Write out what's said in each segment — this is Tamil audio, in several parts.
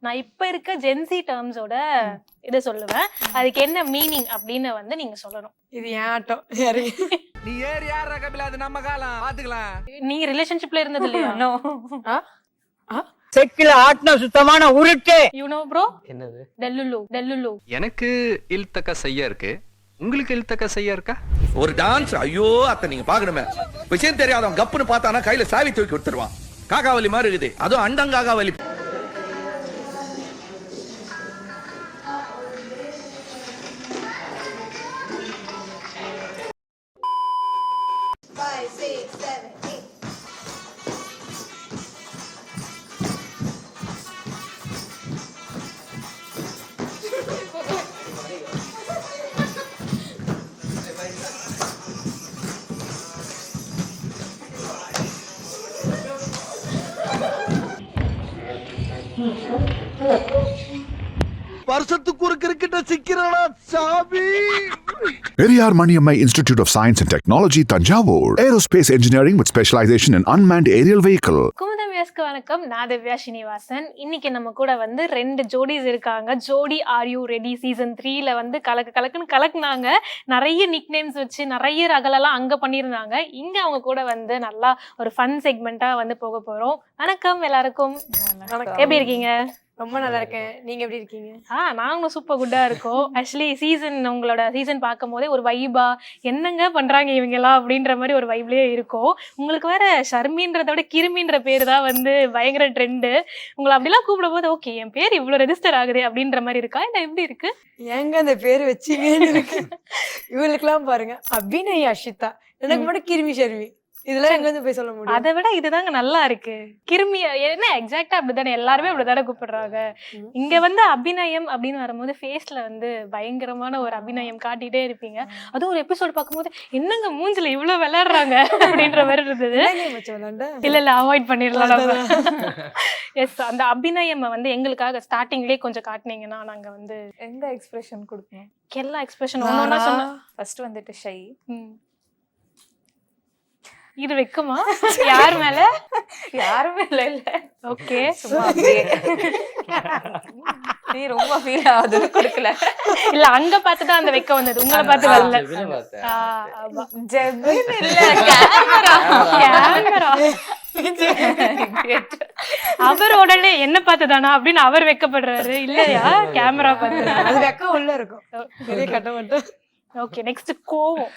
நான் இப்ப இருக்க ஜென்சி டேர்ம்ஸோட இதை சொல்லுவேன். அதுக்கு என்ன மீனிங் அப்படின்னு வந்து நீங்க சொல்லணும். இது ஏன் ஆட்டம் நீ ஏறி யாரா கபில அது நம்ம காலம் பாத்துக்கலாம். நீங்க ரிலேஷன்ஷிப்ல இருந்தது இல்லையா? நோ. செக்கில ஆட்ன சுத்தமான உருட்டு. You know bro? என்னது? டெல்லுலு. எனக்கு இல்தக்க செய்ய இருக்கு, உங்களுக்கு இல்தக்க செய்ய இருக்கா? ஒரு டான்ஸ் ஐயோ அத்த நீங்க பாக்கணுமே. விஷயம் தெரியாதவன் கப்புன்னு பார்த்தானா கையில சாவி தூக்கி கொடுத்துருவான். காக்காவலி மாதிரி இருக்குது, அதுவும் அண்டங்காகாவலி. வருஷத்துக்கு ஒரு கிரிக்கெட்ட சிக்கிறடா சாமி. Periyar Maniammai Institute of Science and Technology, Tanjavur. Aerospace Engineering with specialization in unmanned aerial vehicle. Kumudam வியாஸ்க்கு வணக்கம். நான் திவ்யா ஸ்ரீனிவாசன். இன்னைக்கு நம்ம கூட வந்து 2 ஜோடிஸ் இருக்காங்க. ஜோடி ஆர் யூ ரெடி சீசன் 3ல வந்து கலக்குன்னு கலக்குனாங்க. நிறைய நிக் நேம்ஸ் வச்சு நிறைய ரகலெல்லாம் அங்க பண்ணியிருந்தாங்க. இங்க அவங்க கூட வந்து நல்லா ஒரு ஃபன் செக்மெண்டா வந்து போக போறோம். வணக்கம் எல்லாருக்கும். எப்படி இருக்கீங்க? ரொம்ப நல்லா இருக்கேன். நீங்க எப்படி இருக்கீங்க? நாங்களும் சூப்பர் குட்டா இருக்கோம். ஆக்சுவலி உங்களோட சீசன் பார்க்கும் போதே ஒரு வைபா என்னங்க பண்றாங்க இவங்கெல்லாம் அப்படின்ற மாதிரி ஒரு வைப்லயே இருக்கும். உங்களுக்கு வேற ஷர்மின்றத விட கிருமின்ற பேர் தான் வந்து பயங்கர ட்ரெண்டு. உங்களை அப்படிலாம் கூப்பிடும் போது ஓகே என் பேர் இவ்வளவு ரெஜிஸ்டர் ஆகுது அப்படின்ற மாதிரி இருக்கா இல்ல எப்படி இருக்கு? ஏங்க அந்த பேர் வச்சீங்கன்னு இருக்கு. இவங்களுக்குலாம் பாருங்க அபிநய் அஷிதா, எனக்கு மட்டும் கிருமி ஷர்மி. இதெல்லாம் எங்க வந்து போய் சொல்ல முடியும்? அதை விட இதுதாங்க நல்லா இருக்கு. கிருமி என்ன எக்ஸாக்டா அப்படித்தானே எல்லாருமே அப்படித்தானே கூப்பிடுறாங்க. இங்க வந்து அபிநயம் அப்படின்னு வரும்போது ஃபேஸ்ல வந்து பயங்கரமான ஒரு அபிநயம் காட்டிட்டே இருப்பீங்க. அதுவும் ஒரு எபிசோட் பார்க்கும்போது என்னங்க மூஞ்சில இவ்வளவு விளையாடுறாங்க அப்படின்ற மாதிரி இருந்தது. இல்ல அவாய்ட் பண்ணிடலாம். எஸ், அந்த அபிநயம் வந்து எங்களுக்காக ஸ்டார்டிங்லயே கொஞ்சம் காட்டினீங்கன்னா நாங்க வந்து எந்த எக்ஸ்பிரஷன் கொடுக்கணும்? எல்லா எக்ஸ்பிரஷன் ஒன்னொன்னா சொன்னா. ஃபர்ஸ்ட் வந்துட்டு ஷை. இது வைக்குமா? யார் மேல? யாருமே இல்ல. ஓகே, நீ ரொம்ப ஃபீல் ஆகுது கொடுக்கல. இல்ல அங்க பார்த்துதான் அந்த வைக்க வந்தது, உங்களை பார்த்து வரல. ஜெபின் இல்ல, கேமரா. அவர் உடனே என்ன பார்த்துதானா அப்படின்னு அவர் வெக்கப்படுறாரு. இல்லையா கேமரா பார்த்து. அது வெக்க உள்ள இருக்கும், பெரிய கட்ட மட்டும். ஓகே, நெக்ஸ்ட் கோவம்.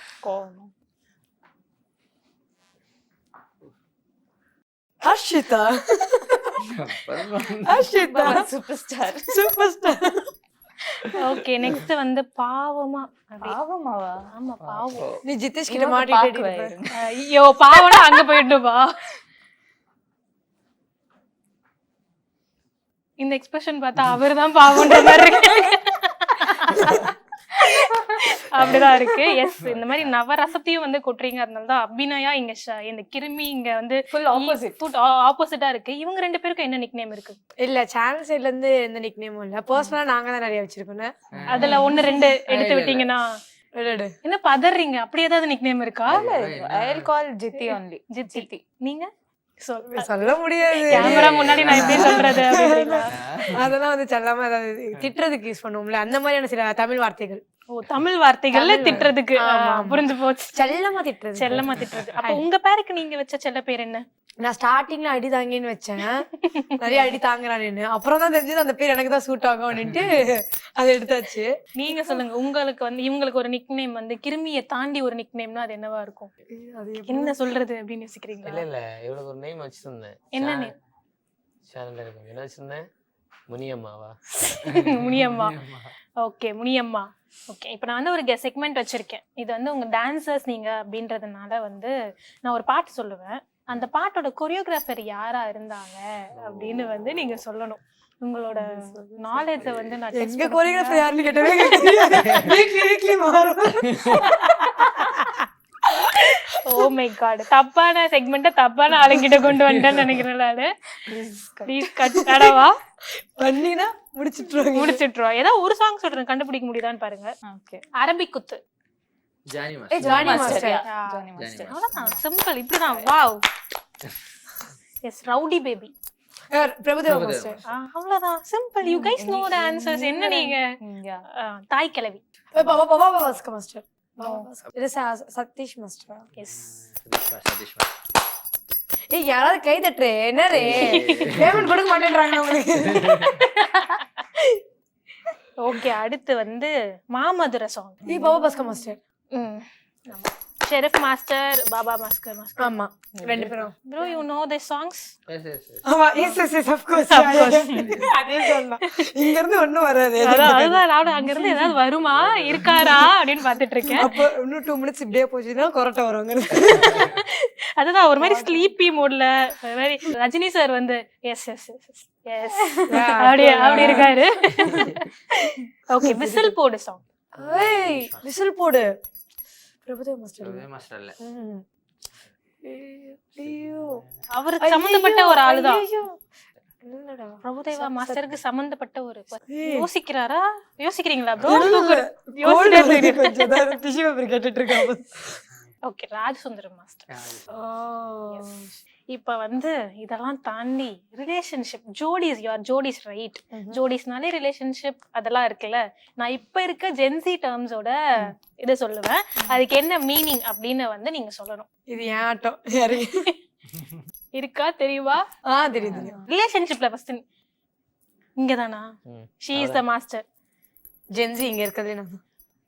Ashitha super star. Okay, next வந்து பாவமா. பாவமாவா? ஆமா பாவம். நீ ஜிதேஷ் கிட்ட மாட்டிட்டு ஐயோ பாவம்னா அங்க போயிட்டுப்பா. இந்த எக்ஸ்பிரஷன் பார்த்தா அவர்தான் பாவம்ன்ற மாதிரி இருக்கு. அப்படிதான் இருக்கு. எஸ், இந்த மாதிரி நவரசத்தையும் வந்து கொட்டுறீங்க. அதனாலதான் அபிநயா இங்க இந்த கிருமி இங்க வந்து ஃபுல் ஆப்போசிட்டா இருக்கு. இவங்க 2 பேருக்கும் என்ன நிக் நேம் இருக்கு? இல்ல சேனல் சைட்ல இருந்து எந்த நிக் நேமும் இல்ல. பர்சனலா நாங்க தான் நிறைய வச்சிருக்கோம். அதுல 1-2 எடுத்து விட்டீங்கன்னா என்ன பதறீங்க? அப்படி ஏதாவது நிக் நேம் இருக்கா? I'll call ஜித்தி only. ஜித்தி. நீங்க சொல்ல முடியாது, கேமரா முன்னாடி நான் எப்படி சொல்றது? அதெல்லாம் வந்து செல்லாம அதாவது திட்டுறதுக்கு யூஸ் பண்ணுவோம்ல, அந்த மாதிரியான சில தமிழ் வார்த்தைகள். ஓ, தமிழ் வார்த்தைகள்ல திட்டுறதுக்கு. புரிஞ்சு போச்சு. செல்லமா திட்டுறது. அப்ப உங்க பேருக்கு நீங்க வச்ச செல்ல பேர் என்ன? நான் ஸ்டார்டிங்ல அடி தாங்கின்னு வச்சேன். நிறைய அடி தாங்குறான்னு அப்புறம் தான் தெரிஞ்சது அந்த பேர் எனக்கு தான் சூட் ஆகும் அப்படின்ட்டு அதை எடுத்தாச்சு. நீங்க சொல்லுங்க, உங்களுக்கு வந்து இவங்களுக்கு ஒரு நிக் நேம் வந்து கிருமியை தாண்டி ஒரு நிக் நேம்னா அது என்னவா இருக்கும்? என்ன சொல்றது அப்படின்னு யோசிக்கிறீங்களா? இல்ல இவளுக்கு ஒரு நேம் வச்சிருந்தேன். என்ன நேம்? என்ன வச்சிருந்தேன்? முனியம்மாவா? முனியம்மா. ஓகே, முனியம்மா. ஓகே, இப்போ நான் வந்து ஒரு செக்மெண்ட் வச்சிருக்கேன். இது வந்து உங்க டான்சர்ஸ் நீங்க அப்படின்றதுனால வந்து நான் ஒரு பாட்டு சொல்லுவேன். அந்த பாட்டோட கொரியோகிராஃபர் யாரா இருந்தாங்க அப்படின்னு வந்து நீங்க சொல்லணும். உங்களோட நாலேஜ வந்து நான் எங்க கொரியோகிராஃபர் யாருன்னு கேட்டவே வீக்லி மாறும். ஓ மை காட், தப்பான செக்மெண்ட்டை தப்பான ஆளுங்கிட்ட கொண்டு வந்துட்டேன்னு நினைக்கிறேன் நானு. ப்ளீஸ் கட் அடவா பண்ணினா முடிச்சிட்டுருவோம். ஏதாவது ஒரு சாங் சொல்றேன், கண்டுபிடிக்க முடியுதான்னு பாருங்க. Okay, Arabic Kuthu. Johnny master. அவ்வளவுதான், சிம்பிள். இப்படிதான். Wow. Yes, rowdy baby. Prabhudeva master. அவ்வளவுதான், simple. You guys know the answers. என்ன நீங்க தாய் கிழவி. பாபா பாஸ்கர் மாஸ்டர். இது சதீஷ் மாஸ்டர். எஸ். ஏய் யாராவது கை தட்டுறே, என்ன ரே பேமெண்ட் கொடுக்க மாட்டேன்றாங்க உங்களுக்கு. ஓகே, அடுத்து வந்து Mamadura song. Baba Bhaskar master. Sherif master, Baba Maskar master. ஆமா, ரெண்டு பேரும். Bro, you know the songs? ஆமா, எஸ் of course. அதே சொன்னா இங்க இருந்து ஒண்ணும் வராது. அதுதான் நானும் அங்க இருந்து ஏதாவது வருமா இருக்காரா அப்படின்னு பாத்துட்டு இருக்கேன். அப்போ இன்னும் 2 minutes இப்படியே போச்சுன்னா கொரட்டை வருவாங்க. அதுதான் ஒரு மாதிரி ஸ்லீப்பி மூட்ல மாதிரி ரஜினி சார் வந்து எஸ் எஸ் எஸ் எஸ் அப்படி இருக்காரு. ஓகே, விசில் போடு சாங். ஏய் விசில் போடு. பிரபுதேவா மாஸ்டர் இல்ல. ஐயோ, அவருக்கு சம்பந்தப்பட்ட ஒரு ஆளுதான். என்னடா பிரபுதேவா மாஸ்டருக்கு சம்பந்தப்பட்ட ஒரு யோசிக்கிறாரா? யோசிக்கிறீங்களா ப்ரோ? கொஞ்சம் தான் டிஷ்யூ பேப்பர் கேட்டுட்டு இருக்காங்க. Okay, Rajasundaram master. இப்ப வந்து இதெல்லாம் தாண்டி relationship, jodis, you are jodis right? ஜோடிஸ்னாலே ரிலேஷன்ஷிப் அதெல்லாம் இருக்குல்ல. நான் இப்ப இருக்க ஜென்சி டேர்ம்ஸோட இதை சொல்லுவேன், அதுக்கு என்ன மீனிங் அப்படின்னு வந்து நீங்க சொல்லணும். இது ஏன் ஆட்டம் இருக்கா தெரியுமா? தெரியுது. ரிலேஷன்ஷிப்ல ஃபர்ஸ்ட் இங்கதானா? She is the master. Gen Z இங்க இருக்கதே நான்.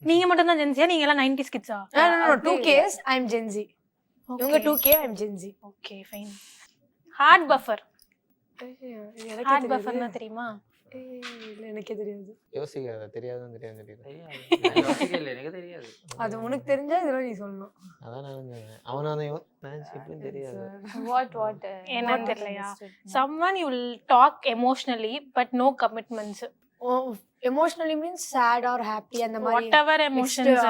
நீங்க மட்டும் தான் ஜென்சியா? நீங்க எல்லாம் 90s கிட்ஸா? No 2Ks, I am Gen Z. இவங்க 2K, I am Gen Z. Okay fine. Hard buffer. Hard பஃபர்னா தெரியுமா? இல்ல எனக்கே தெரியாது. யோசிக்காத, தெரியாதுன்னு தெரியாது. எனக்கு தெரியாது. அது உனக்கு தெரிஞ்சா இதெல்லாம் நீ சொல்லணும். அதான் நான் சொன்னேன். அவனான யோசிப்பேன் தெரியாது. What? என்னன்னு தெரியலையா? someone you will talk emotionally but no commitments. Emotionally means sad or happy அந்த மாதிரி. whatever emotions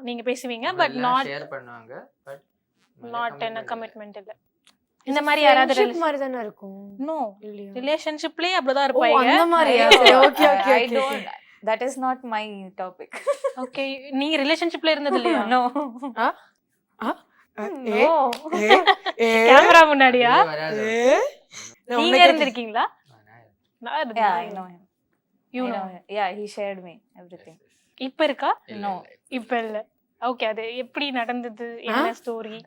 நீங்க பேசுவீங்க but not ஷேர் பண்ணுவாங்க but not in a commitment இல்ல. இந்த மாதிரி யாராவது ரிலேஷன்ஷிப் மாதிரி தான இருக்கும். நோ, இல்லையா? ரிலேஷன்ஷிப்லயே அப்படிதான் இருப்பாங்க. அந்த மாதிரியா? Okay okay. I don't. That is not my topic. Okay, நீங்க ரிலேஷன்ஷிப்ல இருந்தது இல்லையா? No. கேமரா முன்னாடியா? வராது. நீங்க இருந்திருக்கீங்களா? நான் Yeah, I இருந்தேன். know him. You I know. know him. Yeah, he shared me everything. இப்ப இருக்கா? No. இப்ப இல்ல. ஓகே, அது எப்படி நடந்தது? என்ன ஸ்டோரி?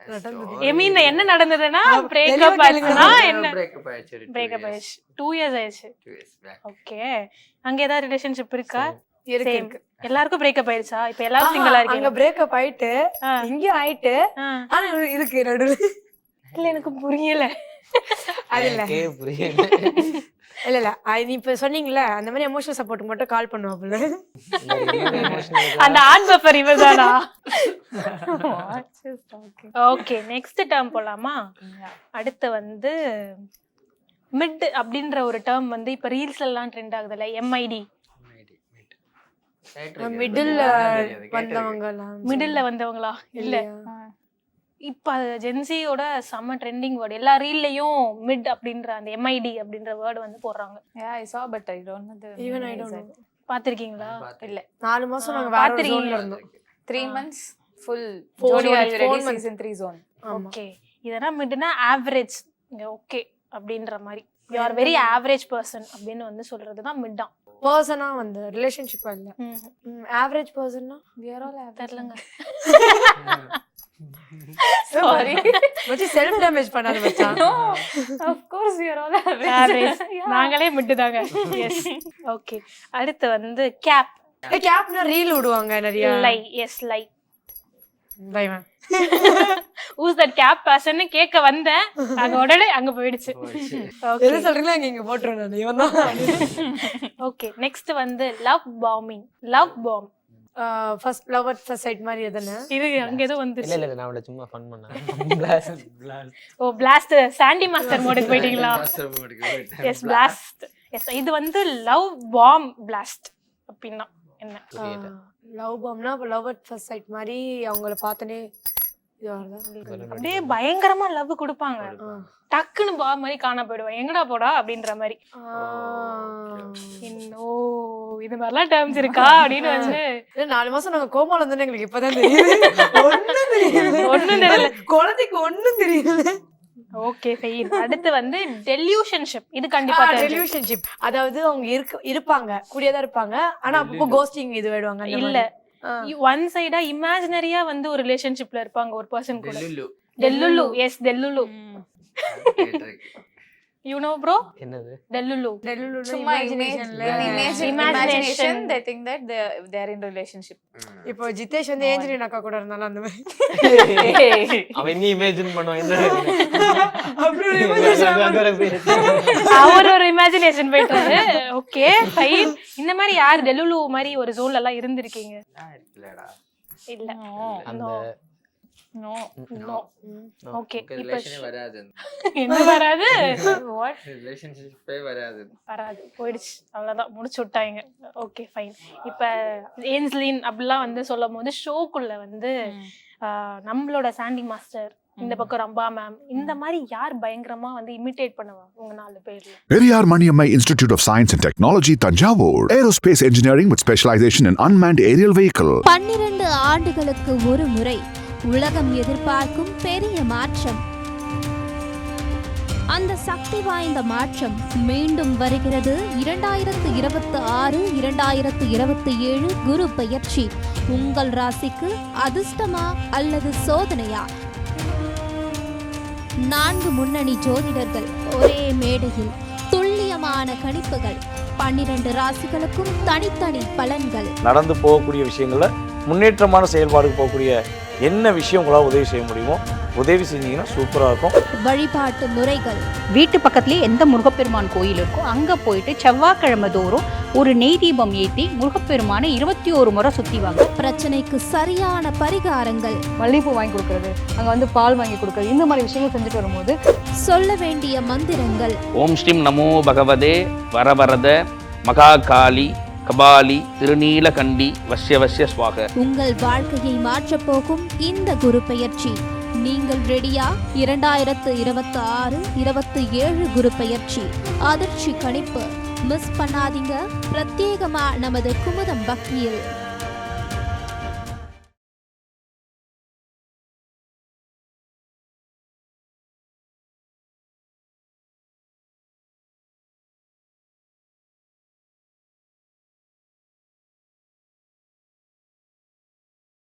ஐ மீன் என்ன நடந்ததுன்னா பிரேக்கப் ஆச்சுனா என்ன? பிரேக்கப் ஆயிடுச்சு. பிரேக்கப் ஆயிடுச்சு. 2 years ஆயிடுச்சு. 2 years back. ஓகே, அங்க ஏதாவது ரிலேஷன்ஷிப் இருக்கா? இருக்கு. எல்லாருக்கும் பிரேக்கப் ஆயிடுச்சா? இப்ப எல்லாரும் சிங்கிளா அங்க இருக்கீங்க? பிரேக்கப் ஆயிட்டு இங்க ஆயிட்டு ஆனா இருக்கு நடுவுல. இல்ல எனக்கு புரியல. அது இல்ல புரியல. இல்ல நீ இப்ப சொன்னீங்கல்ல அந்த மாதிரி எமோஷனல் சப்போர்ட் மட்டும் கால் பண்ணுவாப்ல. அந்த ஆன் பஃபர் இவர்தானா? ஓகே, நெக்ஸ்ட் டேர்ம் போலாமா? அடுத்து வந்து மிட் அப்படின்ற ஒரு டேர்ம் வந்து இப்ப ரீல்ஸ் எல்லாம் ட்ரெண்ட் ஆகுதுல்ல, MID. மிடில் வந்தவங்கலாம். மிடில்ல வந்தவங்களா? இல்ல, இப்ப ஜென்சியோட செம்ம ட்ரெண்டிங் வேர்டு. எல்லா ரீல்லையும் மிட் அப்படின்ற அந்த MID அப்படின்ற வேர்டு வந்து போடுறாங்க. Yeah, I saw, but I don't know the. Even I don't know. பாத்திருக்கீங்களா? இல்ல. 4 மாசம் நாங்க வேற ஒரு ஜோன்ல இருந்தோம். 3 months full. Four Jodi are months, ready 4 months. season 3 zone. Okay, இதெல்லாம் மிட்னா ஆவரேஜ். ஓகே அப்படின்ற மாதிரி you are very average person அப்படின்னு வந்து சொல்றதுதான் மிட்டா. பர்சனா வந்து ரிலேஷன்ஷிப் இல்ல. ஆவரேஜ் பர்சன்னா We are all average. தெரியலங்க. Sorry. மச்சி செல்ஃப் டேமேஜ் பண்ணாத மச்சான். No. Of course we are all average. Average. நாங்களே மிட் தாங்க. எஸ். ஓகே, அடுத்து வந்து கேப். கேப்னா ரீல் விடுவாங்க நிறைய. Lie. Yes, lie. Bye ma'am. who's that cap person னு கேக்க வந்தேன், அங்க உடனே அங்க போயிடுச்சு. ஓகே, எது சொல்றீங்களா இங்க போட்றேன் நான். இவன் தான். ஓகே, நெக்ஸ்ட் வந்து love bombing. Love bomb first love at first sight மாதிரி எதனா இது அங்க ஏதோ வந்துச்சு. இல்ல நான் அவளை சும்மா ஃபன் பண்ணேன். ஓ பிளாஸ்ட், சாண்டி மாஸ்டர் மோடுக்கு போயிட்டீங்களா? S, blast. எஸ், இது வந்து லவ் பாம் பிளாஸ்ட் அப்படின்னா என்ன? லவ் பாம்னா லவ் அட் ஃபர்ஸ்ட் சைட் மாதிரி அவங்கள பார்த்தனே அப்படியே பயங்கரமா லவ் கொடுப்பாங்க. டக்குன்னு பா மாதிரி காண போயிடுவேன், எங்கடா போடா அப்படின்ற மாதிரி. இன்னும் இது மாதிரிலாம் டேர்ம்ஸ் இருக்கா அப்படின்னு வந்து 4 மாசம் நாங்க கோமால இருந்தோம். எங்களுக்கு இப்பதான் தெரியுது. ஒண்ணும் தெரியல. ஒண்ணும் தெரியல. குழந்தைக்கு ஒண்ணும் தெரியல. Okay fine. அடுத்து வந்து டெல்யூஷன்ஷிப். இது கண்டிப்பா தெரியும். ரிலேஷன்ஷிப் அதாவது அவங்க இருப்பாங்க கூடியதான் இருப்பாங்க ஆனா அப்பப்போ கோஸ்டிங் இது விடுவாங்க இல்ல ஒன் சைடா இமேஜினரியா வந்து ஒரு ரிலேஷன்ஷிப்ல இருப்பாங்க ஒரு பர்சன் கூட. Delulu. Yes delulu. You know bro என்னது டெல்லுலு. சும்மா imagination they think that they are in relationship. இப்போ ஜிதேஷ் வந்து ஏஞ்சலின் அக்கா கூட இருந்தாலும் அந்த மாதிரி அவன் நீ இமேஜின் பண்ணுவான் என்ன அவர் ஒரு இமேஜினேஷன் போயிட்டாரு. Okay fine. இந்த மாதிரி யார் டெல்லுலு மாதிரி ஒரு ஜோன்ல எல்லாம் இருந்திருக்கீங்க? இல்ல அந்த நோ நோ. ஓகே ரிலேஷனே வராது. என்ன வராது? What? ரிலேஷன்ஷிப்பே வராது. வராது போயிடுச்சு அவ்வளவுதான் முடிச்சு விட்டாங்க. Okay fine. இப்ப ஏஞ்சலின் அப்படிலாம் வந்து சொல்லும் போது ஷோக்குள்ள வந்து நம்மளோட சாண்டி மாஸ்டர், இந்த பக்கம் ரம்பா மேம், இந்த மாதிரி யார் பயங்கரமா வந்து இமிட்டேட் பண்ணுவாங்க உங்க 4 பேர்ல? Periyar Maniammai Institute of Science and Technology, Tanjavur. Aerospace Engineering with specialization in unmanned aerial vehicle. 12 ஆண்டுகளுக்கு ஒரு முறை உலகம் எதிர்பார்க்கும் பெரிய மாற்றம். அந்த சக்தி வாய்ந்த மாற்றம் மீண்டும் வருகிறது. 2026 2027 குரு பெயர்ச்சி உங்கள் ராசிக்கு அதிர்ஷ்டமா அல்லது சோதனையா? 4 முன்னணி ஜோதிடர்கள் ஒரே மேடையில் துல்லியமான கணிப்புகள். 12 ராசிகளுக்கும் தனித்தனி பலன்கள். நடந்து போகக்கூடிய விஷயங்கள்ல முன்னேற்றமான செயல்பாடு போகக்கூடிய என்ன விஷயம் உங்களால் உதவி செய்ய முடியுமோ உதவி செஞ்சீங்கன்னா சூப்பராக இருக்கும். வழிபாட்டு முறைகள். வீட்டு பக்கத்துலேயே எந்த முருகப்பெருமான் கோயில் இருக்கோ அங்கே போயிட்டு செவ்வாய்க்கிழமை தோறும் ஒரு நெய் தீபம் ஏற்றி முருகப்பெருமானை 21 முறை சுற்றி வாங்க. பிரச்சனைக்கு சரியான பரிகாரங்கள். மல்லிகைப்பூ வாங்கி கொடுக்கறது, அங்கே வந்து பால் வாங்கி கொடுக்கறது, இந்த மாதிரி விஷயங்கள் செஞ்சுட்டு வரும்போது சொல்ல வேண்டிய மந்திரங்கள். ஓம் ஸ்ரீம் நமோ பகவதே வரவரத மகாகாளி கபாலி திருநீலகண்டி வசிய வசிய ஸ்வாக. உங்கள் வாழ்க்கையை மாற்றப் போகும் இந்த குரு பெயர்ச்சி. நீங்கள் ரெடியா? 2026 27 குரு பெயர்ச்சி அதிர்ச்சி கணிப்பு மிஸ் பண்ணாதீங்க. பிரத்யேகமா நமது குமுதம் பக்தியில்.